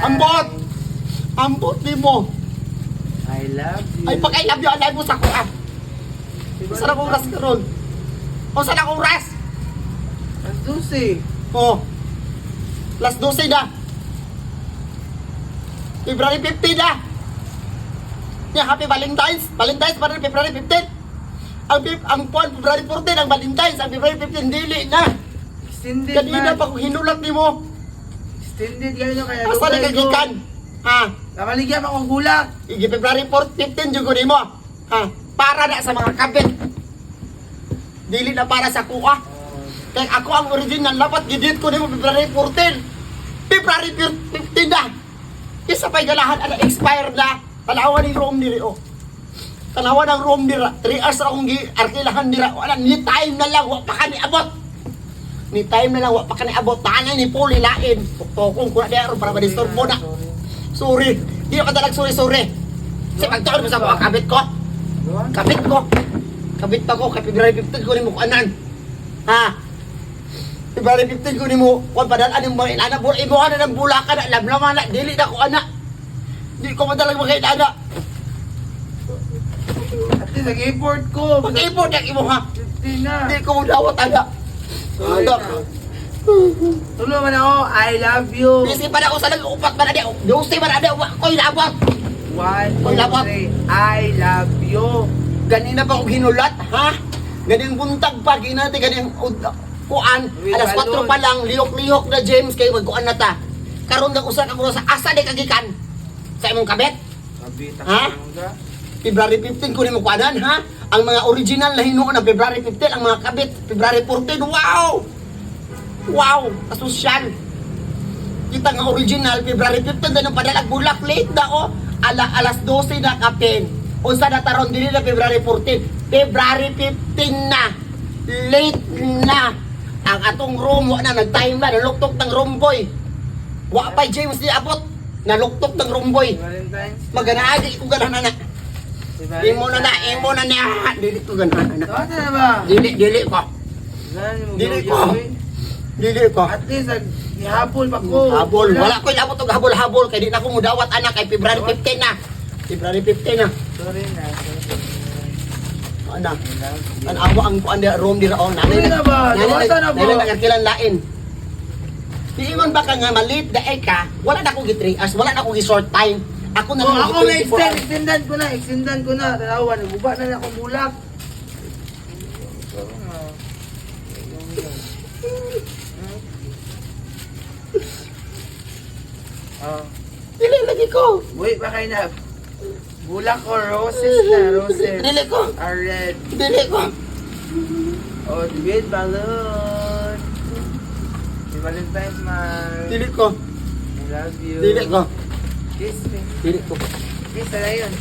Ambot! Ambot ni mo. I love you. Ay, pag I love you, alay mo sa kuha. Saan ang oras ka ron? O, saan ang oras? Ang 12. O, last 12 na. February 15 na. Yeah, happy Valentine's. Valentine's pa rin February 15. Ang puwan, February 14, ang Valentine's. Ang February 15, dili na. Extended Kanina man. pa kung hinulat ni mo. Extended ganyan kaya. Asa na kagikan? Ha? Nakaligyan akong gulak. Igi February 15, jugo ni mo. Ha? Para na sa mga kabit. Dili na para sa kuha. Kaya ako ang original, dapat gidit ko ni mo February 14. February 15 na. Isa pa'y galahan, expired na. Tanawan ng room nila, oh. Tanawan ng room nila. 3 hours na akong arkilahan nila. Wala, ni time na lang, wak pa ka ni abot. Ni time na lang, wak pa ka ni abot. Tanay ni Paul, hilain. Tukong ko na diya, para ma-disturbo na. Sorry. Di ako talag sorry. Kasi pagtaon mo sa mga kabit ko. Kabit ko. Kabit pa ko, kay February 15 ko ni mo kuanan. Ha? February 15 ko ni mo, kung padalaan yung mga inana, imo ka na ng bulakan na, lamlaman na, dili na ko anak. Di ko madalang mga inana. At least nag-import ko. Pag-import na imo ha. 15 na. Di ko mo dawat anak. Sorry Anak. na. Tulo man ako. I love you. Bisi pa na ako sa nag-upat man na di. Dose man na di. Ko'y labot. 1, Oy, labot. 2, 3. I love you. Ganina pa ako ginulat, ha? Ganing buntag pa, ginati, ganing kuan. Alas 4 pa lang, lihok-lihok na James, kayo magkuan na ta. Karon na usa ka sa asa di kagikan. Sa imong kabet? Kabita Ha? ka. February 15 ko ni mo kuanan, ha? Ang mga original na hinuon na February 15, ang mga kabit, February 14, wow! Wow! Kasosyal! Kita nga original, February 15, na nung padalag bulak, late na, oh! Alas 12 na kapin. Unsa na taron dili na February 14. February 15 na. Late na. Ang atong room, wa na, nag-time na, naluktok ng room boy. Wa pa James di abot. Naluktok ng room boy. Valentine's. Maganaagi ko ganahan na. Imo na na, imo na niya. Dili ko ganahan na. Tawag na ba? Dili ko. Dili ko. Dili ko. At least, ihapol pa ko. Habol. Wala ko inabot og habol-habol kay di na ko mudawat anak kay February 15 na. February 15 na. Sorry na. Anak. An awa ang kuan dia room dira on. Sorry na ba? Dawatan na ba? Dili nagkilan lain. Diingon ba ka nga malit daay ka? Wala na ko gi 3 hours, wala na ko gi short time. Ako na Oh, lang ako gi 24 na hours. extendan ko na. Tanawa, naguba na akong bulak. Oh. Dili lagi ko. Wait, ba kayo na? Bulak or roses na? Roses Dili ko. are red. Dili ko. Oh, with balloon. Si Valentine's man. Dili ko. I love you. Dili ko. Kiss me. Dili ko. Kiss na yun.